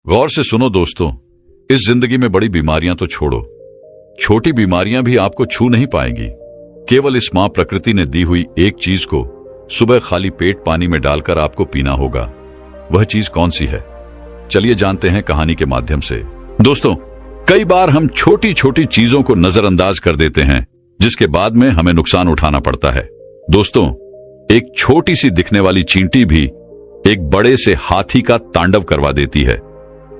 गौर से सुनो दोस्तों, इस जिंदगी में बड़ी बीमारियां तो छोड़ो, छोटी बीमारियां भी आपको छू नहीं पाएंगी। केवल इस मां प्रकृति ने दी हुई एक चीज को सुबह खाली पेट पानी में डालकर आपको पीना होगा। वह चीज कौन सी है, चलिए जानते हैं कहानी के माध्यम से। दोस्तों, कई बार हम छोटी छोटी चीजों को नजरअंदाज कर देते हैं, जिसके बाद में हमें नुकसान उठाना पड़ता है। दोस्तों, एक छोटी सी दिखने वाली चींटी भी एक बड़े से हाथी का तांडव करवा देती है,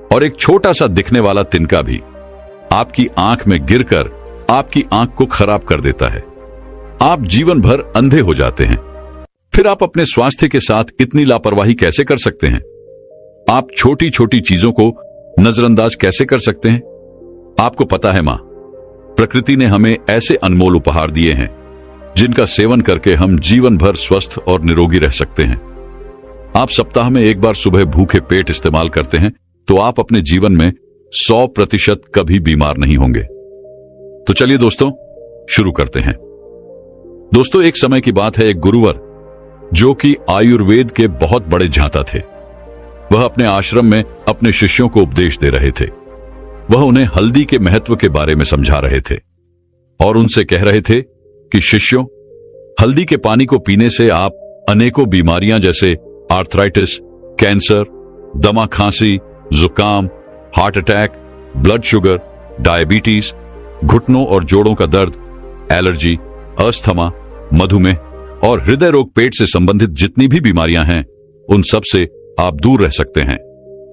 और एक छोटा सा दिखने वाला तिनका भी आपकी आंख में गिरकर आपकी आंख को खराब कर देता है। आप जीवन भर अंधे हो जाते हैं। फिर आप अपने स्वास्थ्य के साथ इतनी लापरवाही कैसे कर सकते हैं? आप छोटी छोटी चीजों को नजरअंदाज कैसे कर सकते हैं? आपको पता है मां, प्रकृति ने हमें ऐसे अनमोल उपहार दिए हैं जिनका सेवन करके हम जीवन भर स्वस्थ और निरोगी रह सकते हैं। आप सप्ताह में एक बार सुबह भूखे पेट इस्तेमाल करते हैं तो आप अपने जीवन में 100% कभी बीमार नहीं होंगे। तो चलिए दोस्तों, शुरू करते हैं। दोस्तों, एक समय की बात है, एक गुरुवर जो कि आयुर्वेद के बहुत बड़े झांता थे, वह अपने आश्रम में अपने शिष्यों को उपदेश दे रहे थे। वह उन्हें हल्दी के महत्व के बारे में समझा रहे थे और उनसे कह रहे थे कि शिष्यों, हल्दी के पानी को पीने से आप अनेकों बीमारियां जैसे आर्थराइटिस, कैंसर, दमा खांसी, जुकाम, heart attack, blood sugar, diabetes, घुटनों और जोड़ों का दर्द, एलर्जी, अस्थमा, मधुमेह और हृदय रोग, पेट से संबंधित जितनी भी बीमारियां हैं, उन सब से आप दूर रह सकते हैं।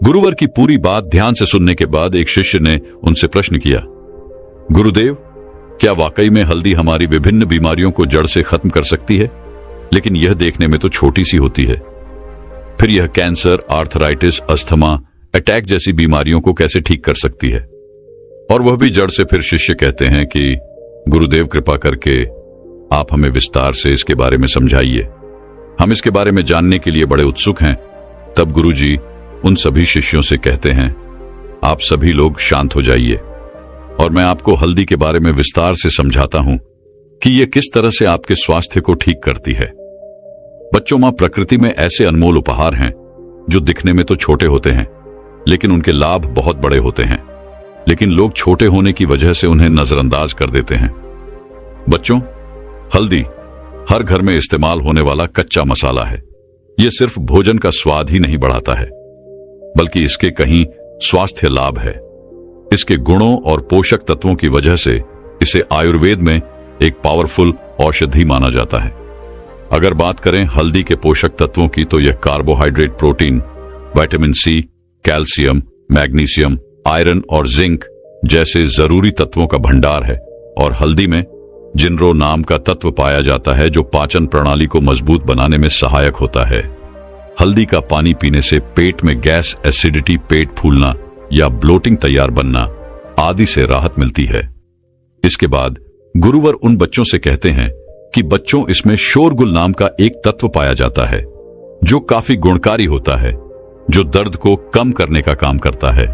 गुरुवर की पूरी बात ध्यान से सुनने के बाद एक शिष्य ने उनसे प्रश्न किया, गुरुदेव, क्या वाकई में हल्दी हमारी विभिन्न बीमारियों को जड़ से खत्म कर सकती है? लेकिन यह देखने में तो छोटी सी होती है। फिर यह कैंसर, आर्थराइटिस, अस्थमा, अटैक जैसी बीमारियों को कैसे ठीक कर सकती है? और वह भी जड़ से। फिर शिष्य कहते हैं कि गुरुदेव, कृपा करके आप हमें विस्तार से इसके बारे में समझाइए, हम इसके बारे में जानने के लिए बड़े उत्सुक हैं। तब गुरुजी उन सभी शिष्यों से कहते हैं, आप सभी लोग शांत हो जाइए और मैं आपको हल्दी के बारे में विस्तार से समझाता हूं कि यह किस तरह से आपके स्वास्थ्य को ठीक करती है। बच्चों, मां प्रकृति में ऐसे अनमोल उपहार हैं जो दिखने में तो छोटे होते हैं, लेकिन उनके लाभ बहुत बड़े होते हैं। लेकिन लोग छोटे होने की वजह से उन्हें नजरअंदाज कर देते हैं। बच्चों, हल्दी हर घर में इस्तेमाल होने वाला कच्चा मसाला है। यह सिर्फ भोजन का स्वाद ही नहीं बढ़ाता है, बल्कि इसके कहीं स्वास्थ्य लाभ है। इसके गुणों और पोषक तत्वों की वजह से इसे आयुर्वेद में एक पावरफुल औषधि माना जाता है। अगर बात करें हल्दी के पोषक तत्वों की, तो यह carbohydrate, protein, vitamin C, calcium, magnesium, iron और जिंक जैसे जरूरी तत्वों का भंडार है। और हल्दी में जिनरो नाम का तत्व पाया जाता है जो पाचन प्रणाली को मजबूत बनाने में सहायक होता है। हल्दी का पानी पीने से पेट में गैस, एसिडिटी, पेट फूलना या ब्लोटिंग तैयार बनना आदि से राहत मिलती है। इसके बाद गुरुवर उन बच्चों से कहते हैं कि बच्चों, इसमें शोरगुल नाम का एक तत्व पाया जाता है जो काफी गुणकारी होता है, जो दर्द को कम करने का काम करता है।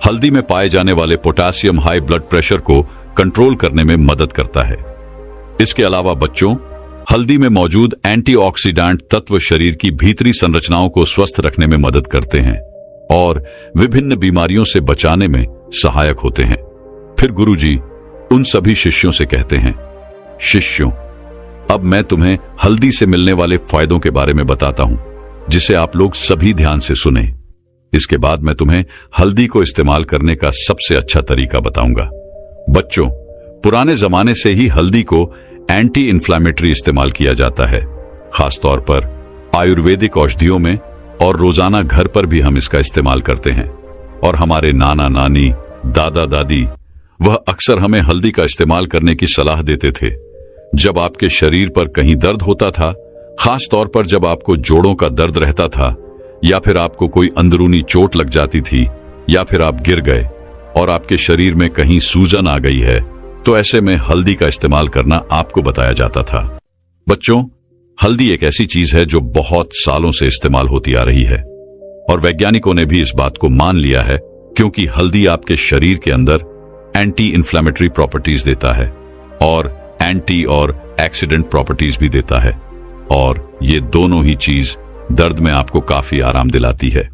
हल्दी में पाए जाने वाले पोटेशियम हाई ब्लड प्रेशर को कंट्रोल करने में मदद करता है। इसके अलावा बच्चों, हल्दी में मौजूद एंटीऑक्सीडेंट तत्व शरीर की भीतरी संरचनाओं को स्वस्थ रखने में मदद करते हैं और विभिन्न बीमारियों से बचाने में सहायक होते हैं। फिर गुरुजी उन सभी शिष्यों से कहते हैं, शिष्यों, अब मैं तुम्हें हल्दी से मिलने वाले फायदों के बारे में बताता हूं, जिसे आप लोग सभी ध्यान से सुने। इसके बाद मैं तुम्हें हल्दी को इस्तेमाल करने का सबसे अच्छा तरीका बताऊंगा। बच्चों, पुराने जमाने से ही हल्दी को एंटी इन्फ्लेमेटरी इस्तेमाल किया जाता है, खासतौर पर आयुर्वेदिक औषधियों में, और रोजाना घर पर भी हम इसका इस्तेमाल करते हैं। और हमारे नाना नानी, दादा दादी, वह अक्सर हमें हल्दी का इस्तेमाल करने की सलाह देते थे जब आपके शरीर पर कहीं दर्द होता था, खास तौर पर जब आपको जोड़ों का दर्द रहता था, या फिर आपको कोई अंदरूनी चोट लग जाती थी, या फिर आप गिर गए और आपके शरीर में कहीं सूजन आ गई है, तो ऐसे में हल्दी का इस्तेमाल करना आपको बताया जाता था। बच्चों, हल्दी एक ऐसी चीज है जो बहुत सालों से इस्तेमाल होती आ रही है और वैज्ञानिकों ने भी इस बात को मान लिया है, क्योंकि हल्दी आपके शरीर के अंदर एंटी इन्फ्लेमेटरी प्रॉपर्टीज देता है और एंटी और एक्सीडेंट प्रॉपर्टीज भी देता है, और ये दोनों ही चीज दर्द में आपको काफी आराम दिलाती है।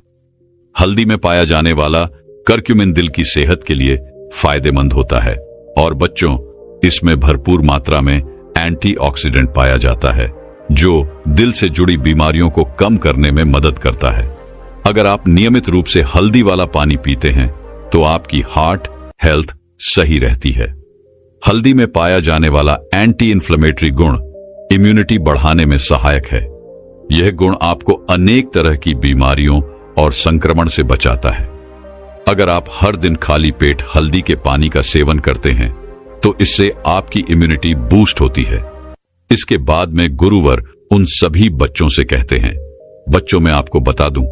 हल्दी में पाया जाने वाला करक्यूमिन दिल की सेहत के लिए फायदेमंद होता है। और बच्चों, इसमें भरपूर मात्रा में एंटीऑक्सीडेंट पाया जाता है जो दिल से जुड़ी बीमारियों को कम करने में मदद करता है। अगर आप नियमित रूप से हल्दी वाला पानी पीते हैं तो आपकी हार्ट हेल्थ सही रहती है। हल्दी में पाया जाने वाला एंटी इन्फ्लेमेटरी गुण इम्यूनिटी बढ़ाने में सहायक है। यह गुण आपको अनेक तरह की बीमारियों और संक्रमण से बचाता है। अगर आप हर दिन खाली पेट हल्दी के पानी का सेवन करते हैं तो इससे आपकी इम्यूनिटी बूस्ट होती है। इसके बाद में गुरुवर उन सभी बच्चों से कहते हैं, बच्चों मैं आपको बता दूं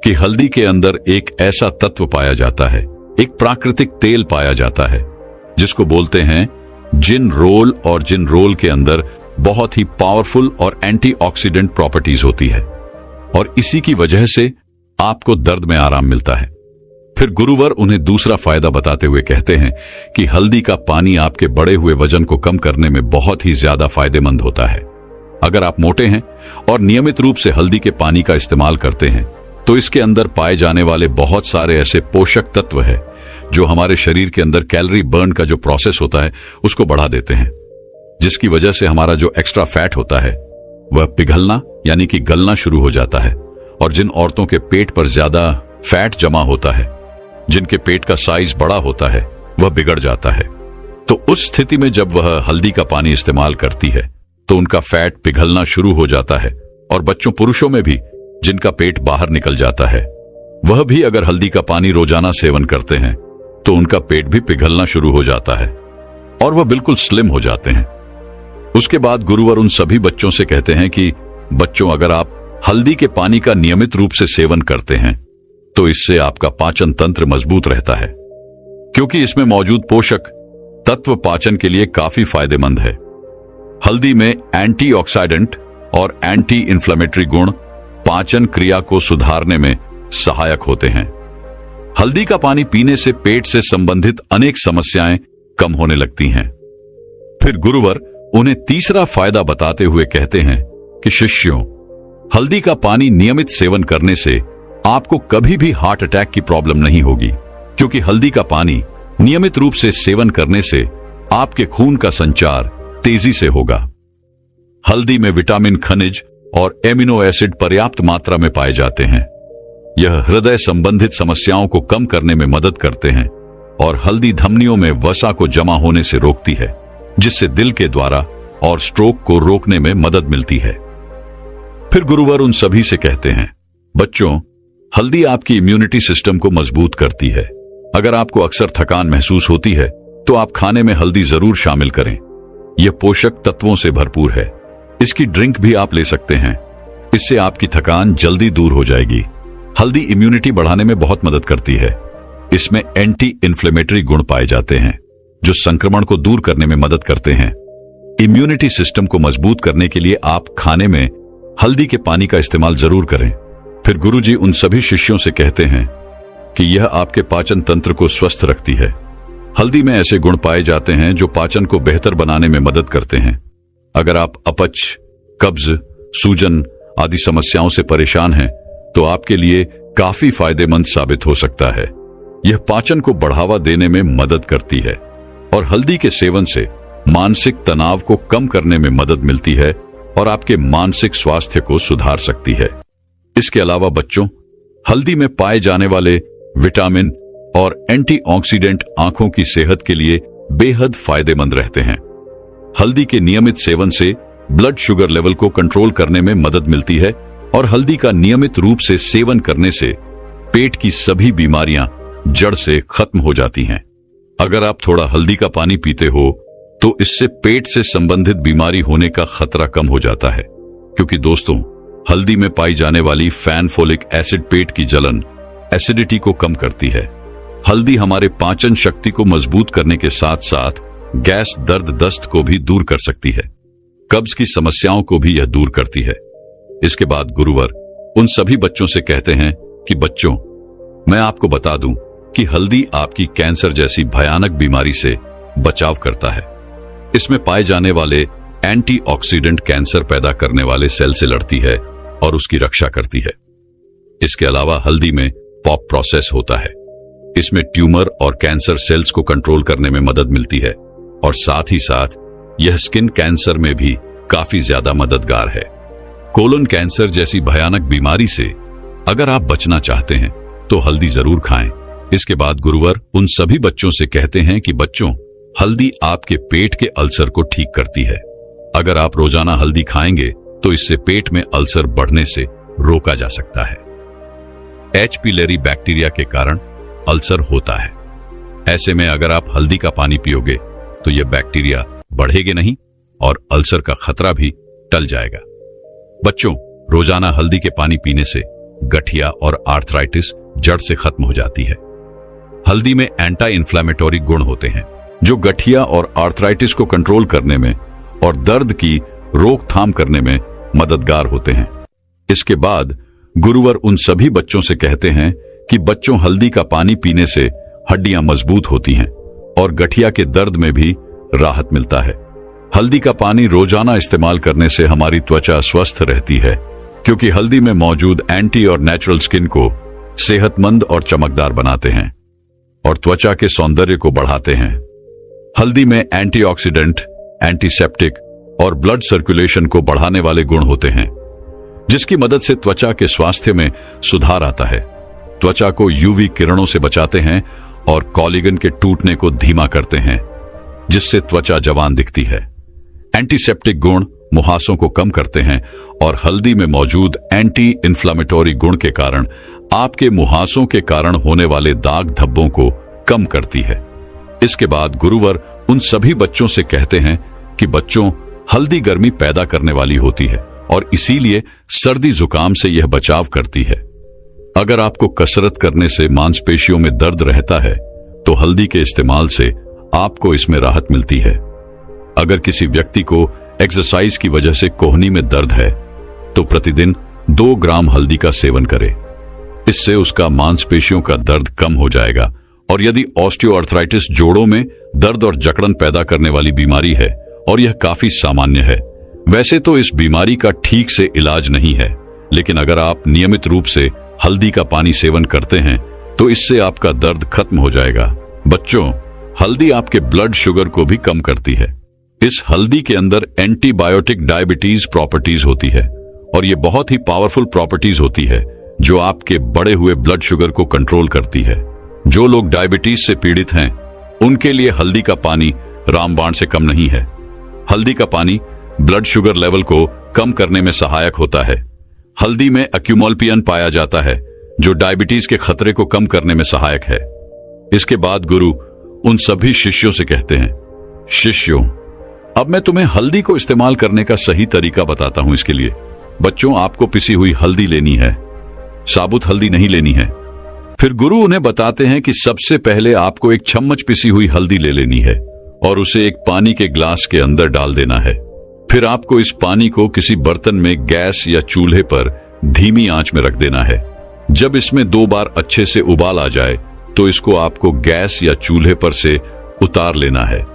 कि हल्दी के अंदर एक ऐसा तत्व पाया जाता है, एक प्राकृतिक तेल पाया जाता है जिसको बोलते हैं जिनरोल, और जिनरोल के अंदर बहुत ही पावरफुल और एंटीऑक्सीडेंट प्रॉपर्टीज होती है और इसी की वजह से आपको दर्द में आराम मिलता है। फिर गुरुवर उन्हें दूसरा फायदा बताते हुए कहते हैं कि हल्दी का पानी आपके बढ़े हुए वजन को कम करने में बहुत ही ज्यादा फायदेमंद होता है। अगर आप मोटे हैं और नियमित रूप से हल्दी के पानी का इस्तेमाल करते हैं तो इसके अंदर पाए जाने वाले बहुत सारे ऐसे पोषक तत्व हैं जो हमारे शरीर के अंदर कैलोरी बर्न का जो प्रोसेस होता है उसको बढ़ा देते हैं, जिसकी वजह से हमारा जो एक्स्ट्रा फैट होता है वह पिघलना यानी कि गलना शुरू हो जाता है। और जिन औरतों के पेट पर ज्यादा फैट जमा होता है, जिनके पेट का साइज बड़ा होता है, वह बिगड़ जाता है। तो उस स्थिति में जब वह हल्दी का पानी इस्तेमाल करती है तो उनका फैट पिघलना शुरू हो जाता है। और बच्चों, पुरुषों में भी जिनका पेट बाहर निकल जाता है, वह भी अगर हल्दी का पानी रोजाना सेवन करते हैं तो उनका पेट भी पिघलना शुरू हो जाता है और वह बिल्कुल स्लिम हो जाते हैं। उसके बाद गुरुवर उन सभी बच्चों से कहते हैं कि बच्चों, अगर आप हल्दी के पानी का नियमित रूप से सेवन करते हैं तो इससे आपका पाचन तंत्र मजबूत रहता है, क्योंकि इसमें मौजूद पोषक तत्व पाचन के लिए काफी फायदेमंद है। हल्दी में एंटीऑक्सीडेंट और एंटी इन्फ्लेमेटरी गुण पाचन क्रिया को सुधारने में सहायक होते हैं। हल्दी का पानी पीने से पेट से संबंधित अनेक समस्याएं कम होने लगती हैं। फिर गुरुवर उन्हें तीसरा फायदा बताते हुए कहते हैं कि शिष्यों, हल्दी का पानी नियमित सेवन करने से आपको कभी भी हार्ट अटैक की प्रॉब्लम नहीं होगी, क्योंकि हल्दी का पानी नियमित रूप से सेवन करने से आपके खून का संचार तेजी से होगा। हल्दी में विटामिन, खनिज और एमिनो एसिड पर्याप्त मात्रा में पाए जाते हैं। यह हृदय संबंधित समस्याओं को कम करने में मदद करते हैं और हल्दी धमनियों में वसा को जमा होने से रोकती है, जिससे दिल के द्वारा और स्ट्रोक को रोकने में मदद मिलती है। फिर गुरुवर उन सभी से कहते हैं, बच्चों, हल्दी आपकी इम्यूनिटी सिस्टम को मजबूत करती है। अगर आपको अक्सर थकान महसूस होती है तो आप खाने में हल्दी जरूर शामिल करें। यह पोषक तत्वों से भरपूर है। इसकी ड्रिंक भी आप ले सकते हैं। इससे आपकी थकान जल्दी दूर हो जाएगी। हल्दी इम्यूनिटी बढ़ाने में बहुत मदद करती है। इसमें एंटी इन्फ्लेमेटरी गुण पाए जाते हैं जो संक्रमण को दूर करने में मदद करते हैं। इम्यूनिटी सिस्टम को मजबूत करने के लिए आप खाने में हल्दी के पानी का इस्तेमाल जरूर करें। फिर गुरुजी उन सभी शिष्यों से कहते हैं कि यह आपके पाचन तंत्र को स्वस्थ रखती है। हल्दी में ऐसे गुण पाए जाते हैं जो पाचन को बेहतर बनाने में मदद करते हैं। अगर आप अपच, कब्ज, सूजन आदि समस्याओं से परेशान हैं तो आपके लिए काफी फायदेमंद साबित हो सकता है। यह पाचन को बढ़ावा देने में मदद करती है और हल्दी के सेवन से मानसिक तनाव को कम करने में मदद मिलती है और आपके मानसिक स्वास्थ्य को सुधार सकती है। इसके अलावा बच्चों, हल्दी में पाए जाने वाले विटामिन और एंटीऑक्सीडेंट आंखों की सेहत के लिए बेहद फायदेमंद रहते हैं। हल्दी के नियमित सेवन से ब्लड शुगर लेवल को कंट्रोल करने में मदद मिलती है और हल्दी का नियमित रूप से सेवन करने से पेट की सभी बीमारियां जड़ से खत्म हो जाती हैं। अगर आप थोड़ा हल्दी का पानी पीते हो तो इससे पेट से संबंधित बीमारी होने का खतरा कम हो जाता है, क्योंकि दोस्तों, हल्दी में पाई जाने वाली फैनफोलिक एसिड पेट की जलन, एसिडिटी को कम करती है। हल्दी हमारे पाचन शक्ति को मजबूत करने के साथ साथ गैस, दर्द, दस्त को भी दूर कर सकती है। कब्ज की समस्याओं को भी यह दूर करती है। इसके बाद गुरुवर उन सभी बच्चों से कहते हैं कि बच्चों, मैं आपको बता दूं कि हल्दी आपकी कैंसर जैसी भयानक बीमारी से बचाव करता है। इसमें पाए जाने वाले एंटीऑक्सीडेंट कैंसर पैदा करने वाले सेल से लड़ती है और उसकी रक्षा करती है। इसके अलावा हल्दी में पॉप प्रोसेस होता है। इसमें ट्यूमर और कैंसर सेल्स को कंट्रोल करने में मदद मिलती है और साथ ही साथ यह स्किन कैंसर में भी काफी ज्यादा मददगार है। कोलन कैंसर जैसी भयानक बीमारी से अगर आप बचना चाहते हैं तो हल्दी जरूर खाएं। इसके बाद गुरुवर उन सभी बच्चों से कहते हैं कि बच्चों, हल्दी आपके पेट के अल्सर को ठीक करती है। अगर आप रोजाना हल्दी खाएंगे तो इससे पेट में अल्सर बढ़ने से रोका जा सकता है। एच पिलेरी बैक्टीरिया के कारण अल्सर होता है। ऐसे में अगर आप हल्दी का पानी पियोगे तो यह बैक्टीरिया बढ़ेगे नहीं और अल्सर का खतरा भी टल जाएगा। बच्चों, रोजाना हल्दी के पानी पीने से गठिया और आर्थराइटिस जड़ से खत्म हो जाती है। हल्दी में एंटी इंफ्लेमेटरी गुण होते हैं जो गठिया और आर्थराइटिस को कंट्रोल करने में और दर्द की रोकथाम करने में मददगार होते हैं। इसके बाद गुरुवर उन सभी बच्चों से कहते हैं कि बच्चों, हल्दी का पानी पीने से हड्डियां मजबूत होती हैं और गठिया के दर्द में भी राहत मिलता है। हल्दी का पानी रोजाना इस्तेमाल करने से हमारी त्वचा स्वस्थ रहती है क्योंकि हल्दी में मौजूद एंटी और नेचुरल स्किन को सेहतमंद और चमकदार बनाते हैं और त्वचा के सौंदर्य को बढ़ाते हैं। हल्दी में एंटीऑक्सीडेंट, एंटीसेप्टिक और ब्लड सर्कुलेशन को बढ़ाने वाले गुण होते हैं जिसकी मदद से त्वचा के स्वास्थ्य में सुधार आता है। त्वचा को यूवी किरणों से बचाते हैं और कोलेजन के टूटने को धीमा करते हैं जिससे त्वचा जवान दिखती है। एंटीसेप्टिक गुण मुहासों को कम करते हैं और हल्दी में मौजूद एंटी इंफ्लेमेटरी गुण के कारण आपके मुहासों के कारण होने वाले दाग धब्बों को कम करती है। इसके बाद गुरुवर उन सभी बच्चों से कहते हैं कि बच्चों, हल्दी गर्मी पैदा करने वाली होती है और इसीलिए सर्दी जुकाम से यह बचाव करती है। अगर आपको कसरत करने से मांसपेशियों में दर्द रहता है तो हल्दी के इस्तेमाल से आपको इसमें राहत मिलती है। अगर किसी व्यक्ति को एक्सरसाइज की वजह से कोहनी में दर्द है तो प्रतिदिन 2 ग्राम हल्दी का सेवन करें। इससे उसका मांसपेशियों का दर्द कम हो जाएगा। और यदि ऑस्टियोआर्थराइटिस जोड़ों में दर्द और जकड़न पैदा करने वाली बीमारी है और यह काफी सामान्य है, वैसे तो इस बीमारी का ठीक से इलाज नहीं है, लेकिन अगर आप नियमित रूप से हल्दी का पानी सेवन करते हैं तो इससे आपका दर्द खत्म हो जाएगा। बच्चों, हल्दी आपके ब्लड शुगर को भी कम करती है। इस हल्दी के अंदर एंटीबायोटिक डायबिटीज प्रॉपर्टीज होती है और ये बहुत ही पावरफुल प्रॉपर्टीज होती है जो आपके बढ़े हुए ब्लड शुगर को कंट्रोल करती है। जो लोग डायबिटीज से पीड़ित हैं उनके लिए हल्दी का पानी रामबाण से कम नहीं है। हल्दी का पानी ब्लड शुगर लेवल को कम करने में सहायक होता है। हल्दी में एक्यूमोल्पियन पाया जाता है जो डायबिटीज के खतरे को कम करने में सहायक है। इसके बाद गुरु उन सभी शिष्यों से कहते हैं, शिष्यों, अब मैं तुम्हें हल्दी को इस्तेमाल करने का सही तरीका बताता हूं। इसके लिए बच्चों, आपको पिसी हुई हल्दी लेनी है, साबुत हल्दी नहीं लेनी है। फिर गुरु उन्हें बताते हैं कि सबसे पहले आपको 1 चम्मच पिसी हुई हल्दी ले लेनी है और उसे एक पानी के ग्लास के अंदर डाल देना है। फिर आपको इस पानी को किसी बर्तन में गैस या चूल्हे पर धीमी आंच में रख देना है। जब इसमें 2 बार अच्छे से उबाल आ जाए तो इसको आपको गैस या चूल्हे पर से उतार लेना है।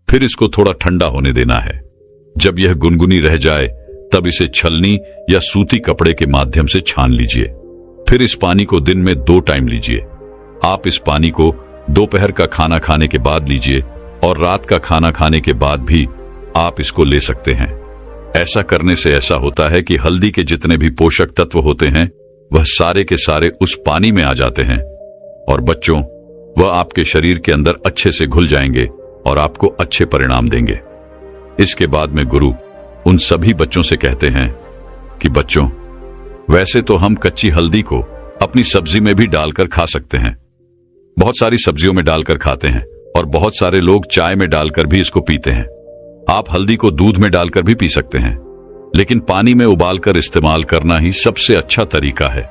फिर इसको थोड़ा ठंडा होने देना है। जब यह गुनगुनी रह जाए तब इसे छलनी या सूती कपड़े के माध्यम से छान लीजिए। फिर इस पानी को दिन में 2 टाइम लीजिए। आप इस पानी को दोपहर का खाना खाने के बाद लीजिए और रात का खाना खाने के बाद भी आप इसको ले सकते हैं। ऐसा करने से ऐसा होता है कि हल्दी के जितने भी पोषक तत्व होते हैं वह सारे के सारे उस पानी में आ जाते हैं और बच्चों, वह आपके शरीर के अंदर अच्छे से घुल जाएंगे और आपको अच्छे परिणाम देंगे। इसके बाद में गुरु उन सभी बच्चों से कहते हैं कि बच्चों, वैसे तो हम कच्ची हल्दी को अपनी सब्जी में भी डालकर खा सकते हैं। बहुत सारी सब्जियों में डालकर खाते हैं और बहुत सारे लोग चाय में डालकर भी इसको पीते हैं। आप हल्दी को दूध में डालकर भी पी सकते हैं, लेकिन पानी में उबालकर इस्तेमाल करना ही सबसे अच्छा तरीका है।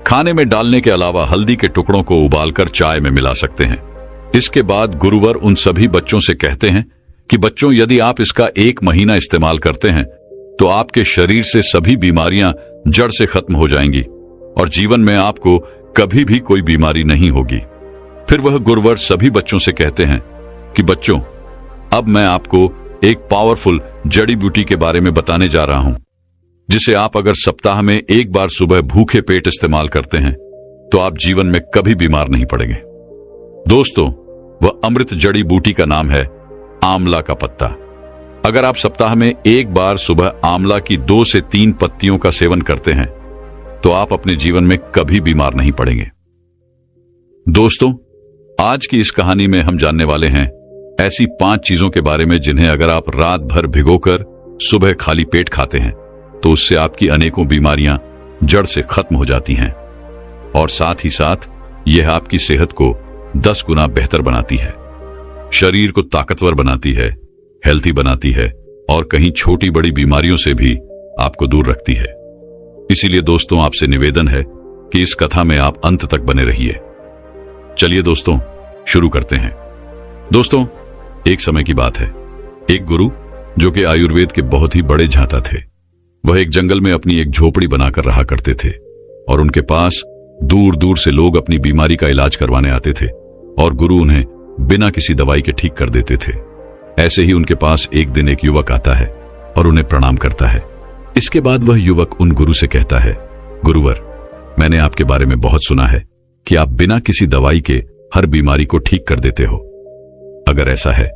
खाने में डालने के अलावा हल्दी के टुकड़ों को उबालकर चाय में मिला सकते हैं। इसके बाद गुरुवर उन सभी बच्चों से कहते हैं कि बच्चों, यदि आप इसका 1 महीना इस्तेमाल करते हैं तो आपके शरीर से सभी बीमारियां जड़ से खत्म हो जाएंगी और जीवन में आपको कभी भी कोई बीमारी नहीं होगी। फिर वह गुरुवर सभी बच्चों से कहते हैं कि बच्चों, अब मैं आपको एक पावरफुल जड़ी बूटी के बारे में बताने जा रहा हूं, जिसे आप अगर सप्ताह में 1 बार सुबह भूखे पेट इस्तेमाल करते हैं तो आप जीवन में कभी बीमार नहीं पड़ेंगे। दोस्तों, वह अमृत जड़ी बूटी का नाम है आंवला का पत्ता। अगर आप सप्ताह में एक बार सुबह आंवला की 2 से 3 पत्तियों का सेवन करते हैं तो आप अपने जीवन में कभी बीमार नहीं पड़ेंगे। दोस्तों, आज की इस कहानी में हम जानने वाले हैं ऐसी 5 चीजों के बारे में जिन्हें अगर आप रात भर भिगोकर सुबह खाली पेट खाते हैं तो उससे आपकी अनेकों बीमारियां जड़ से खत्म हो जाती हैं और साथ ही साथ यह आपकी सेहत को 10 गुना बेहतर बनाती है, शरीर को ताकतवर बनाती है, हेल्थी बनाती है और कहीं छोटी बड़ी बीमारियों से भी आपको दूर रखती है। इसीलिए दोस्तों, आपसे निवेदन है कि इस कथा में आप अंत तक बने रहिए। चलिए दोस्तों, शुरू करते हैं। दोस्तों, एक समय की बात है। एक गुरु जो कि आयुर्वेद के बहुत ही बड़े झांता थे, वह एक जंगल में अपनी एक झोपड़ी बनाकर रहा करते थे और उनके पास दूर दूर से लोग अपनी बीमारी का इलाज करवाने आते थे और गुरु उन्हें बिना किसी दवाई के ठीक कर देते थे। ऐसे ही उनके पास एक दिन एक युवक आता है और उन्हें प्रणाम करता है। इसके बाद वह युवक उन गुरु से कहता है, गुरुवर, मैंने आपके बारे में बहुत सुना है कि आप बिना किसी दवाई के हर बीमारी को ठीक कर देते हो। अगर ऐसा है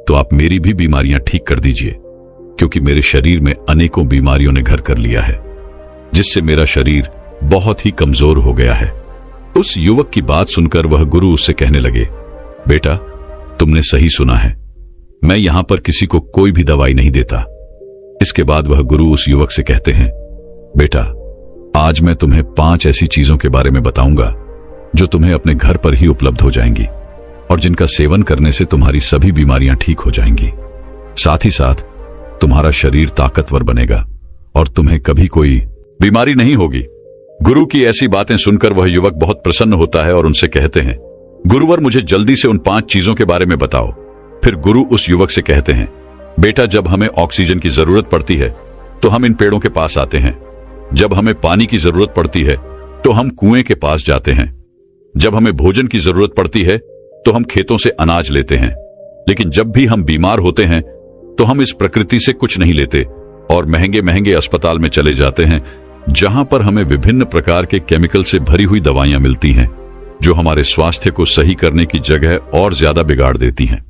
तो आप मेरी भी बीमारियां ठीक कर दीजिए, क्योंकि मेरे शरीर में अनेकों बीमारियों ने घर कर लिया है, जिससे मेरा शरीर बहुत ही कमजोर हो गया है। उस युवक की बात सुनकर वह गुरु उससे कहने लगे, बेटा, तुमने सही सुना है, मैं यहां पर किसी को कोई भी दवाई नहीं देता। इसके बाद वह गुरु उस युवक से कहते हैं, बेटा, आज मैं तुम्हें 5 ऐसी चीजों के बारे में बताऊंगा जो तुम्हें अपने घर पर ही उपलब्ध हो जाएंगी और जिनका सेवन करने से तुम्हारी सभी बीमारियां ठीक हो जाएंगी। साथ ही साथ तुम्हारा शरीर ताकतवर बनेगा और तुम्हें कभी कोई बीमारी नहीं होगी। गुरु की ऐसी बातें सुनकर वह युवक बहुत प्रसन्न होता है और उनसे कहते हैं, गुरुवर, मुझे जल्दी से उन 5 चीजों के बारे में बताओ। फिर गुरु उस युवक से कहते हैं, बेटा, जब हमें ऑक्सीजन की जरूरत पड़ती है तो हम इन पेड़ों के पास आते हैं। जब हमें पानी की जरूरत पड़ती है तो हम कुएं के पास जाते हैं। जब हमें भोजन की जरूरत पड़ती है तो हम खेतों से अनाज लेते हैं। लेकिन जब भी हम बीमार होते हैं तो हम इस प्रकृति से कुछ नहीं लेते और महंगे महंगे अस्पताल में चले जाते हैं, जहां पर हमें विभिन्न प्रकार के केमिकल से भरी हुई दवाइयां मिलती हैं, जो हमारे स्वास्थ्य को सही करने की जगह और ज्यादा बिगाड़ देती हैं।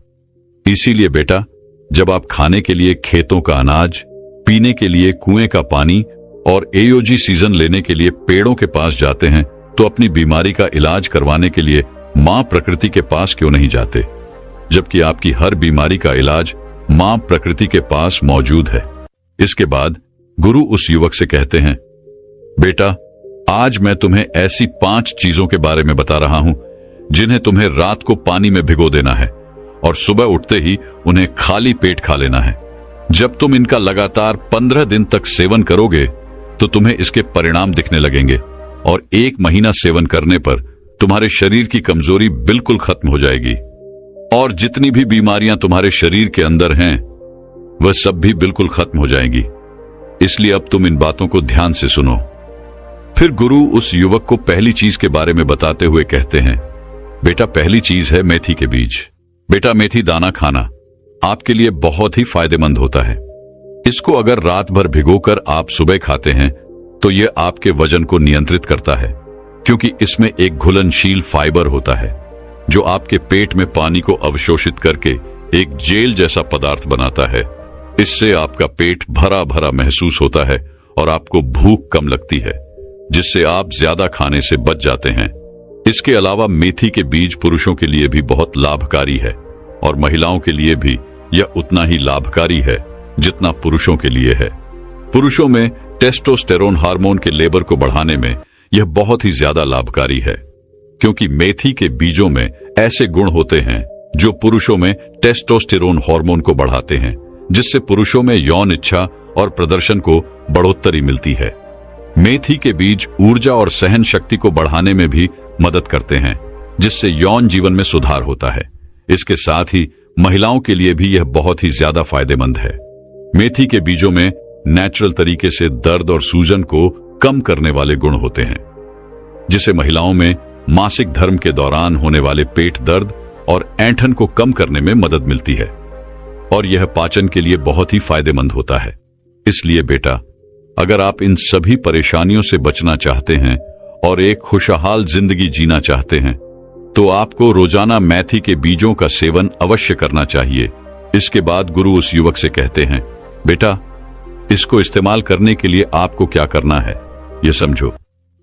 इसीलिए बेटा, जब आप खाने के लिए खेतों का अनाज, पीने के लिए कुएं का पानी और एओजी सीजन लेने के लिए पेड़ों के पास जाते हैं तो अपनी बीमारी का इलाज करवाने के लिए मां प्रकृति के पास क्यों नहीं जाते, जबकि आपकी हर बीमारी का इलाज मां प्रकृति के पास मौजूद है। इसके बाद गुरु उस युवक से कहते हैं, बेटा, आज मैं तुम्हें ऐसी 5 चीजों के बारे में बता रहा हूं जिन्हें तुम्हें रात को पानी में भिगो देना है और सुबह उठते ही उन्हें खाली पेट खा लेना है। जब तुम इनका लगातार 15 दिन तक सेवन करोगे तो तुम्हें इसके परिणाम दिखने लगेंगे और 1 महीना सेवन करने पर तुम्हारे शरीर की कमजोरी बिल्कुल खत्म हो जाएगी और जितनी भी बीमारियां तुम्हारे शरीर के अंदर हैं वह सब भी बिल्कुल खत्म हो जाएंगी। इसलिए अब तुम इन बातों को ध्यान से सुनो। फिर गुरु उस युवक को पहली चीज के बारे में बताते हुए कहते हैं, बेटा, पहली चीज है मेथी के बीज। बेटा, मेथी दाना खाना आपके लिए बहुत ही फायदेमंद होता है। इसको अगर रात भर भिगोकर आप सुबह खाते हैं तो यह आपके वजन को नियंत्रित करता है, क्योंकि इसमें एक घुलनशील फाइबर होता है जो आपके पेट में पानी को अवशोषित करके एक जेल जैसा पदार्थ बनाता है। इससे आपका पेट भरा भरा महसूस होता है और आपको भूख कम लगती है, जिससे आप ज्यादा खाने से बच जाते हैं। इसके अलावा मेथी के बीज पुरुषों के लिए भी बहुत लाभकारी है और महिलाओं के लिए भी यह उतना ही लाभकारी है जितना पुरुषों के लिए है। पुरुषों में टेस्टोस्टेरोन हार्मोन के लेवल को बढ़ाने में यह बहुत ही ज्यादा लाभकारी है, क्योंकि मेथी के बीजों में ऐसे गुण होते हैं जो पुरुषों में टेस्टोस्टेरोन हार्मोन को बढ़ाते हैं, जिससे पुरुषों में यौन इच्छा और प्रदर्शन को बढ़ोतरी मिलती है। मेथी के बीज ऊर्जा और सहन शक्ति को बढ़ाने में भी मदद करते हैं, जिससे यौन जीवन में सुधार होता है। इसके साथ ही महिलाओं के लिए भी यह बहुत ही ज्यादा फायदेमंद है। मेथी के बीजों में नेचुरल तरीके से दर्द और सूजन को कम करने वाले गुण होते हैं, जिससे महिलाओं में मासिक धर्म के दौरान होने वाले पेट दर्द और ऐंठन को कम करने में मदद मिलती है और यह पाचन के लिए बहुत ही फायदेमंद होता है। इसलिए बेटा, अगर आप इन सभी परेशानियों से बचना चाहते हैं और एक खुशहाल जिंदगी जीना चाहते हैं तो आपको रोजाना मेथी के बीजों का सेवन अवश्य करना चाहिए। इसके बाद गुरु उस युवक से कहते हैं, बेटा, इसको इस्तेमाल करने के लिए आपको क्या करना है यह समझो।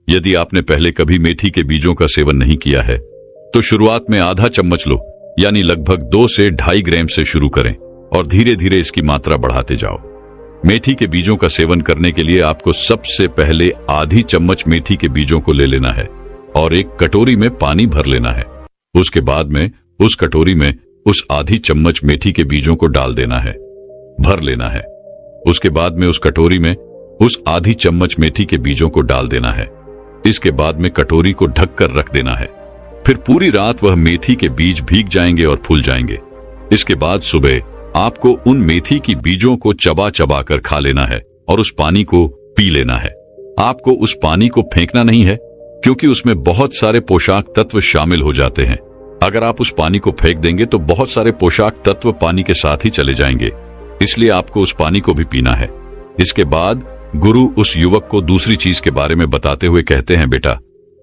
यदि आपने पहले कभी मेथी के बीजों का सेवन नहीं किया है तो शुरुआत में आधा चम्मच लो, यानी लगभग 2 से 2.5 ग्राम से शुरू करें और धीरे धीरे इसकी मात्रा बढ़ाते जाओ। मेथी के बीजों का सेवन करने के लिए आपको सबसे पहले आधी चम्मच मेथी के बीजों को ले लेना है और एक कटोरी में पानी भर लेना है। उसके बाद में उस कटोरी में उस आधी चम्मच मेथी के बीजों को डाल देना है, भर लेना है। उसके बाद में उस कटोरी में उस आधी चम्मच मेथी के बीजों को डाल देना है। इसके बाद में कटोरी को ढककर रख देना है। फिर पूरी रात वह मेथी के बीज भीग जाएंगे और फूल जाएंगे। इसके बाद सुबह आपको उन मेथी की बीजों को चबा चबा कर खा लेना है और उस पानी को पी लेना है। आपको उस पानी को फेंकना नहीं है क्योंकि उसमें बहुत सारे पोषक तत्व शामिल हो जाते हैं। अगर आप उस पानी को फेंक देंगे तो बहुत सारे पोषक तत्व पानी के साथ ही चले जाएंगे, इसलिए आपको उस पानी को भी पीना है। इसके बाद गुरु उस युवक को दूसरी चीज के बारे में बताते हुए कहते हैं, बेटा,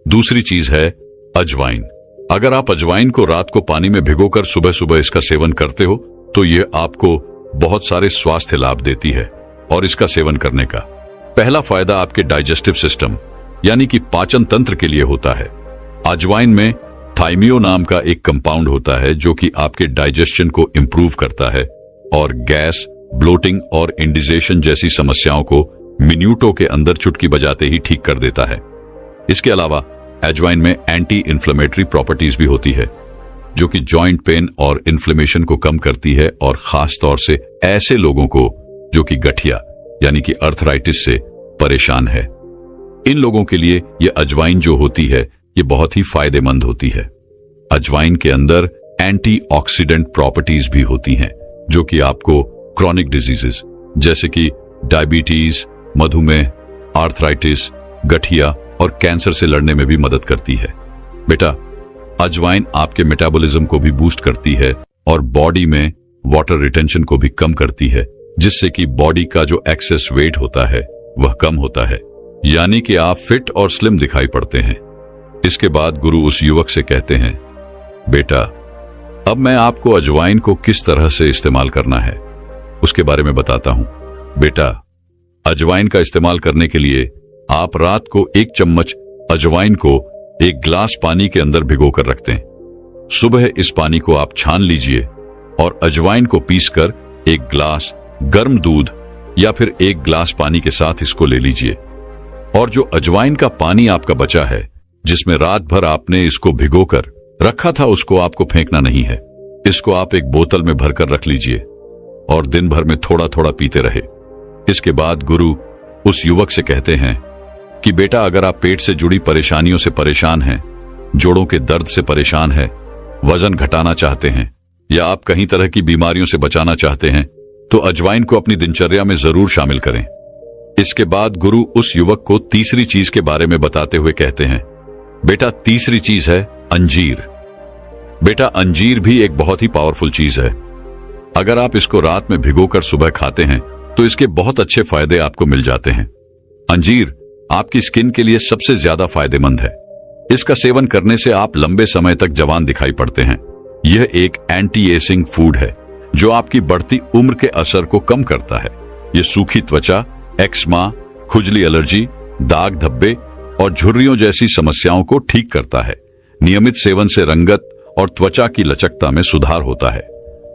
दूसरी चीज है अजवाइन। अगर आप अजवाइन को रात को पानी में भिगोकर सुबह सुबह इसका सेवन करते हो तो यह आपको बहुत सारे स्वास्थ्य लाभ देती है। और इसका सेवन करने का पहला फायदा आपके डाइजेस्टिव सिस्टम यानी कि पाचन तंत्र के लिए होता है। अजवाइन में थाइमियो नाम का एक कंपाउंड होता है जो कि आपके डाइजेशन को इंप्रूव करता है और गैस, ब्लोटिंग और इंडिजेशन जैसी समस्याओं को मिनटों के अंदर चुटकी बजाते ही ठीक कर देता है। इसके अलावा अजवाइन में एंटी इन्फ्लेमेटरी प्रॉपर्टीज भी होती है जो कि जॉइंट पेन और इन्फ्लेमेशन को कम करती है और खास तौर से ऐसे लोगों को जो कि गठिया यानी कि अर्थराइटिस से परेशान है। इन लोगों के लिए यह अजवाइन जो होती है ये बहुत ही फायदेमंद होती है। अजवाइन के अंदर एंटीऑक्सीडेंट प्रॉपर्टीज भी होती हैं जो कि आपको क्रॉनिक डिजीजेस जैसे कि डायबिटीज, मधुमेह, आर्थराइटिस, गठिया और कैंसर से लड़ने में भी मदद करती है। बेटा, अजवाइन आपके मेटाबॉलिज्म को भी बूस्ट करती है और बॉडी में वाटर रिटेंशन को भी कम करती है, जिससे कि बॉडी का जो एक्सेस वेट होता है वह कम होता है, यानी कि आप फिट और स्लिम दिखाई पड़ते हैं। इसके बाद गुरु उस युवक से कहते हैं, बेटा, अब मैं आपको अजवाइन को किस तरह से इस्तेमाल करना है उसके बारे में बताता हूं। बेटा, अजवाइन का इस्तेमाल करने के लिए आप रात को 1 चम्मच अजवाइन को 1 गिलास पानी के अंदर भिगोकर रखते हैं। सुबह इस पानी को आप छान लीजिए और अजवाइन को पीसकर 1 गिलास गर्म दूध या फिर 1 गिलास पानी के साथ इसको ले लीजिए। और जो अजवाइन का पानी आपका बचा है जिसमें रात भर आपने इसको भिगोकर रखा था उसको आपको फेंकना नहीं है। इसको आप एक बोतल में भरकर रख लीजिए और दिन भर में थोड़ा थोड़ा पीते रहे। इसके बाद गुरु उस युवक से कहते हैं कि बेटा, अगर आप पेट से जुड़ी परेशानियों से परेशान हैं, जोड़ों के दर्द से परेशान हैं, वजन घटाना चाहते हैं या आप कहीं तरह की बीमारियों से बचाना चाहते हैं तो अजवाइन को अपनी दिनचर्या में जरूर शामिल करें। इसके बाद गुरु उस युवक को तीसरी चीज के बारे में बताते हुए कहते हैं, बेटा, तीसरी चीज है अंजीर। बेटा, अंजीर भी एक बहुत ही पावरफुल चीज है। अगर आप इसको रात में भिगोकर सुबह खाते हैं तो इसके बहुत अच्छे फायदे आपको मिल जाते हैं। अंजीर आपकी स्किन के लिए सबसे ज्यादा फायदेमंद है। इसका सेवन करने से आप लंबे समय तक जवान दिखाई पड़ते हैं। यह एक एंटी एजिंग फूड है जो आपकी बढ़ती उम्र के असर को कम करता है। यह सूखी त्वचा, एक्स्मा, खुजली, एलर्जी, दाग धब्बे और झुर्रियों जैसी समस्याओं को ठीक करता है। नियमित सेवन से रंगत और त्वचा की लचकता में सुधार होता है।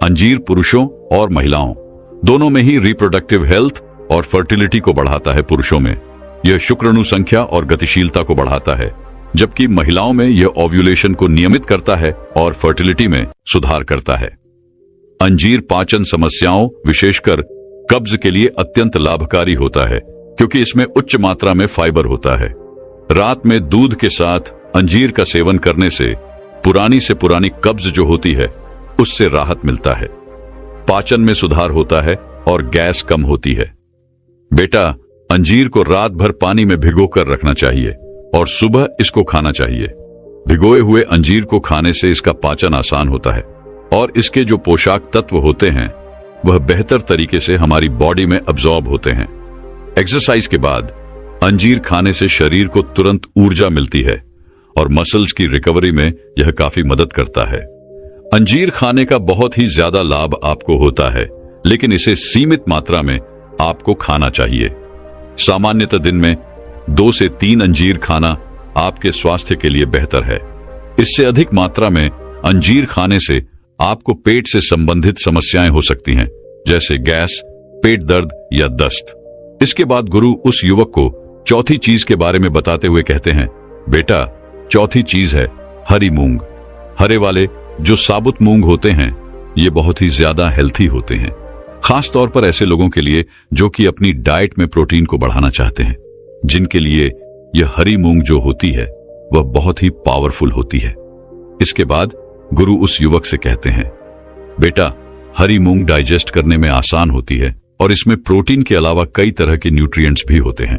अंजीर पुरुषों और महिलाओं दोनों में ही रिप्रोडक्टिव हेल्थ और फर्टिलिटी को बढ़ाता है। पुरुषों में यह शुक्राणु संख्या और गतिशीलता को बढ़ाता है, जबकि महिलाओं में यह ओव्यूलेशन को नियमित करता है और फर्टिलिटी में सुधार करता है। अंजीर पाचन समस्याओं, विशेषकर कब्ज के लिए अत्यंत लाभकारी होता है क्योंकि इसमें उच्च मात्रा में फाइबर होता है। रात में दूध के साथ अंजीर का सेवन करने से पुरानी कब्ज जो होती है उससे राहत मिलता है, पाचन में सुधार होता है और गैस कम होती है। बेटा, अंजीर को रात भर पानी में भिगोकर रखना चाहिए और सुबह इसको खाना चाहिए। भिगोए हुए अंजीर को खाने से इसका पाचन आसान होता है और इसके जो पोषक तत्व होते हैं वह बेहतर तरीके से हमारी बॉडी में अब्सॉर्ब होते हैं। एक्सरसाइज के बाद अंजीर खाने से शरीर को तुरंत ऊर्जा मिलती है और मसल्स की रिकवरी में यह काफी मदद करता है। अंजीर खाने का बहुत ही ज्यादा लाभ आपको होता है, लेकिन इसे सीमित मात्रा में आपको खाना चाहिए। सामान्यतः दिन में 2 से 3 अंजीर खाना आपके स्वास्थ्य के लिए बेहतर है। इससे अधिक मात्रा में अंजीर खाने से आपको पेट से संबंधित समस्याएं हो सकती हैं, जैसे गैस, पेट दर्द या दस्त। इसके बाद गुरु उस युवक को चौथी चीज के बारे में बताते हुए कहते हैं, बेटा, चौथी चीज है हरी मूंग। हरे वाले जो साबुत मूंग होते हैं, ये बहुत ही ज्यादा हेल्थी होते हैं, खास तौर पर ऐसे लोगों के लिए जो कि अपनी डाइट में प्रोटीन को बढ़ाना चाहते हैं, जिनके लिए यह हरी मूंग जो होती है वह बहुत ही पावरफुल होती है। इसके बाद गुरु उस युवक से कहते हैं, बेटा, हरी मूंग डाइजेस्ट करने में आसान होती है और इसमें प्रोटीन के अलावा कई तरह के न्यूट्रिएंट्स भी होते हैं,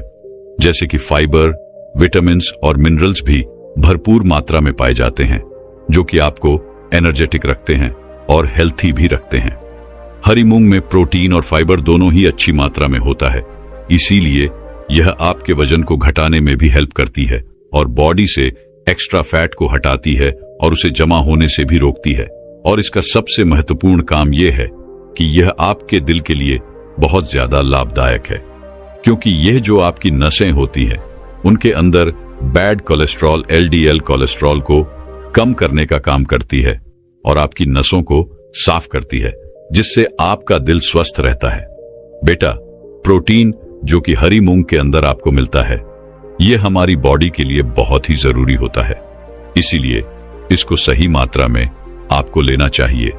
जैसे कि फाइबर, विटामिन्स और मिनरल्स भी भरपूर मात्रा में पाए जाते हैं, जो कि आपको एनर्जेटिक रखते हैं और हेल्थी भी रखते हैं। हरी मूंग में प्रोटीन और फाइबर दोनों ही अच्छी मात्रा में होता है, इसीलिए यह आपके वजन को घटाने में भी हेल्प करती है और बॉडी से एक्स्ट्रा फैट को हटाती है और उसे जमा होने से भी रोकती है। और इसका सबसे महत्वपूर्ण काम यह है कि यह आपके दिल के लिए बहुत ज्यादा लाभदायक है, क्योंकि यह जो आपकी नसें होती हैं, उनके अंदर बैड कोलेस्ट्रॉल LDL कोलेस्ट्रॉल को कम करने का काम करती है और आपकी नसों को साफ करती है, जिससे आपका दिल स्वस्थ रहता है। बेटा, प्रोटीन जो कि हरी मूंग के अंदर आपको मिलता है, यह हमारी बॉडी के लिए बहुत ही जरूरी होता है, इसीलिए इसको सही मात्रा में आपको लेना चाहिए,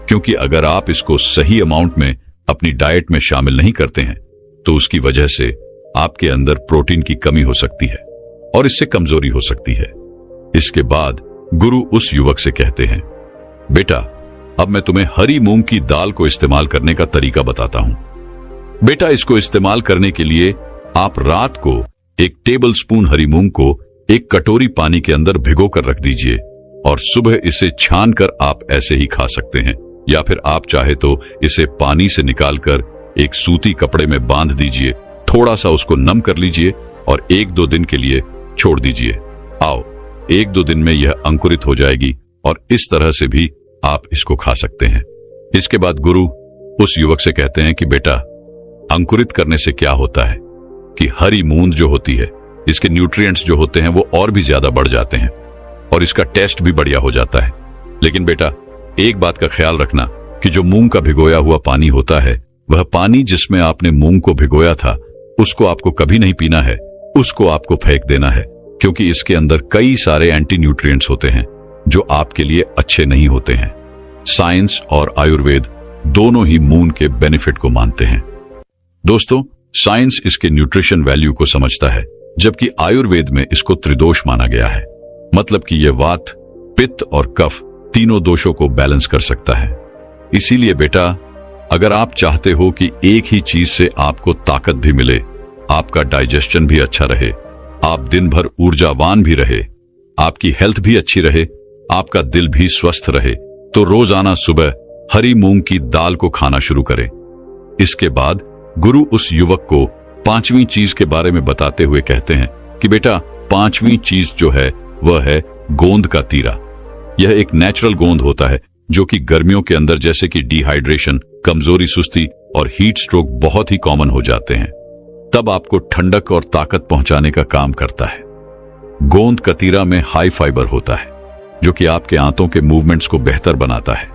क्योंकि अगर आप इसको सही अमाउंट में अपनी डाइट में शामिल नहीं करते हैं तो उसकी वजह से आपके अंदर प्रोटीन की कमी हो सकती है और इससे कमजोरी हो सकती है। इसके बाद गुरु उस युवक से कहते हैं, बेटा, अब मैं तुम्हें हरी मूंग की दाल को इस्तेमाल करने का तरीका बताता हूं। बेटा, इसको इस्तेमाल करने के लिए आप रात को 1 टेबल स्पून हरी मूंग को 1 कटोरी पानी के अंदर भिगो कर रख दीजिए और सुबह इसे छान कर आप ऐसे ही खा सकते हैं, या फिर आप चाहे तो इसे पानी से निकालकर एक सूती कपड़े में बांध दीजिए, थोड़ा सा उसको नम कर लीजिए और 1-2 दिन के लिए छोड़ दीजिए। आओ, 1-2 दिन में यह अंकुरित हो जाएगी और इस तरह से भी आप इसको खा सकते हैं। इसके बाद गुरु उस युवक से कहते हैं कि बेटा, अंकुरित करने से क्या होता है कि हरी मूंग जो होती है, इसके न्यूट्रिएंट्स जो होते हैं वो और भी ज्यादा बढ़ जाते हैं और इसका टेस्ट भी बढ़िया हो जाता है। लेकिन बेटा, एक बात का ख्याल रखना कि जो मूंग का भिगोया हुआ पानी होता है, वह पानी जिसमें आपने मूंग को भिगोया था, उसको आपको कभी नहीं पीना है, उसको आपको फेंक देना है, क्योंकि इसके अंदर कई सारे एंटी न्यूट्रिएंट्स होते हैं जो आपके लिए अच्छे नहीं होते हैं। साइंस और आयुर्वेद दोनों ही मूंग के बेनिफिट को मानते हैं। दोस्तों, साइंस इसके न्यूट्रिशन वैल्यू को समझता है, जबकि आयुर्वेद में इसको त्रिदोष माना गया है, मतलब कि यह वात, पित्त और कफ तीनों दोषों को बैलेंस कर सकता है। इसीलिए बेटा, अगर आप चाहते हो कि एक ही चीज से आपको ताकत भी मिले, आपका डाइजेशन भी अच्छा रहे, आप दिन भर ऊर्जावान भी रहे, आपकी हेल्थ भी अच्छी रहे, आपका दिल भी स्वस्थ रहे, तो रोजाना सुबह हरी मूंग की दाल को खाना शुरू करें। इसके बाद गुरु उस युवक को 5वीं चीज के बारे में बताते हुए कहते हैं कि बेटा, 5वीं चीज जो है वह है गोंद का तीरा। यह एक नेचुरल गोंद होता है जो कि गर्मियों के अंदर जैसे कि डिहाइड्रेशन, कमजोरी, सुस्ती और हीट स्ट्रोक बहुत ही कॉमन हो जाते हैं, तब आपको ठंडक और ताकत पहुंचाने का काम करता है। गोंद कतीरा में हाई फाइबर होता है जो कि आपके आंतों के मूवमेंट्स को बेहतर बनाता है।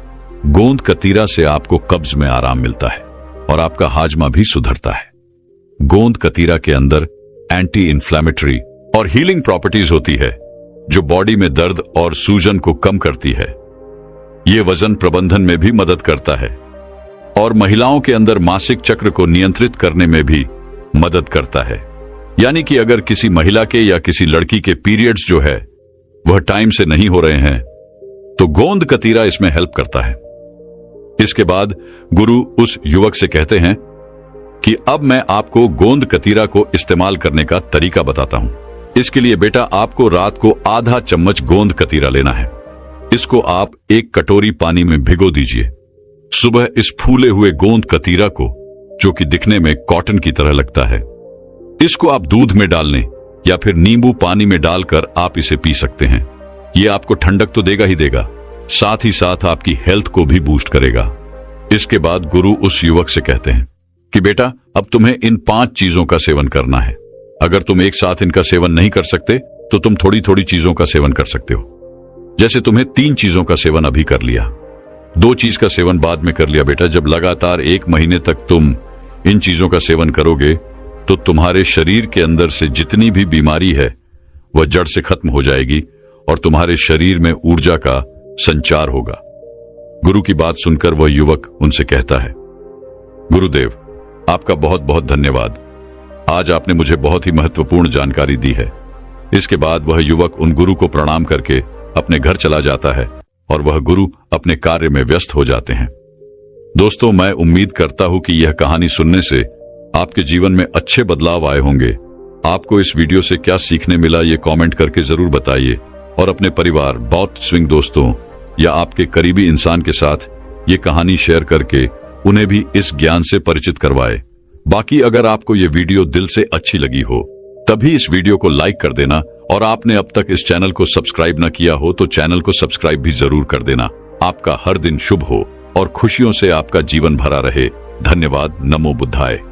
गोंद कतीरा से आपको कब्ज में आराम मिलता है और आपका हाजमा भी सुधरता है। गोंद कतीरा के अंदर एंटी इन्फ्लेमेटरी और हीलिंग प्रॉपर्टीज होती है जो बॉडी में दर्द और सूजन को कम करती है। यह वजन प्रबंधन में भी मदद करता है और महिलाओं के अंदर मासिक चक्र को नियंत्रित करने में भी मदद करता है। यानी कि अगर किसी महिला के या किसी लड़की के पीरियड्स जो है वह टाइम से नहीं हो रहे हैं, तो गोंद कतीरा इसमें हेल्प करता है। इसके बाद गुरु उस युवक से कहते हैं कि अब मैं आपको गोंद कतीरा को इस्तेमाल करने का तरीका बताता हूं। इसके लिए बेटा, आपको रात को आधा चम्मच गोंद कतीरा लेना है। इसको आप 1 कटोरी पानी में भिगो दीजिए। सुबह इस फूले हुए गोंद कतीरा को, जो कि दिखने में कॉटन की तरह लगता है, इसको आप दूध में डालने या फिर नींबू पानी में डालकर आप इसे पी सकते हैं। ये आपको ठंडक तो देगा ही देगा, साथ ही साथ आपकी हेल्थ को भी बूस्ट करेगा। इसके बाद गुरु उस युवक से कहते हैं कि बेटा, अब तुम्हें इन 5 चीजों का सेवन करना है। अगर तुम एक साथ इनका सेवन नहीं कर सकते तो तुम थोड़ी थोड़ी चीजों का सेवन कर सकते हो। जैसे तुम्हें 3 चीजों का सेवन अभी कर लिया, 2 चीज का सेवन बाद में कर लिया। बेटा, जब लगातार 1 महीने तक तुम इन चीजों का सेवन करोगे तो तुम्हारे शरीर के अंदर से जितनी भी बीमारी है वह जड़ से खत्म हो जाएगी और तुम्हारे शरीर में ऊर्जा का संचार होगा। गुरु की बात सुनकर वह युवक उनसे कहता है, गुरुदेव, आपका बहुत बहुत धन्यवाद। आज आपने मुझे बहुत ही महत्वपूर्ण जानकारी दी है। इसके बाद वह युवक उन गुरु को प्रणाम करके अपने घर चला जाता है और वह गुरु अपने कार्य में व्यस्त हो जाते हैं। दोस्तों, मैं उम्मीद करता हूं कि यह कहानी सुनने से आपके जीवन में अच्छे बदलाव आए होंगे। आपको इस वीडियो से क्या सीखने मिला ये कमेंट करके जरूर बताइए और अपने परिवार, बहुत स्विंग दोस्तों या आपके करीबी इंसान के साथ ये कहानी शेयर करके उन्हें भी इस ज्ञान से परिचित करवाए। बाकी अगर आपको ये वीडियो दिल से अच्छी लगी हो तभी इस वीडियो को लाइक कर देना और आपने अब तक इस चैनल को सब्सक्राइब न किया हो तो चैनल को सब्सक्राइब भी जरूर कर देना। आपका हर दिन शुभ हो और खुशियों से आपका जीवन भरा रहे। धन्यवाद। नमो बुद्धाय।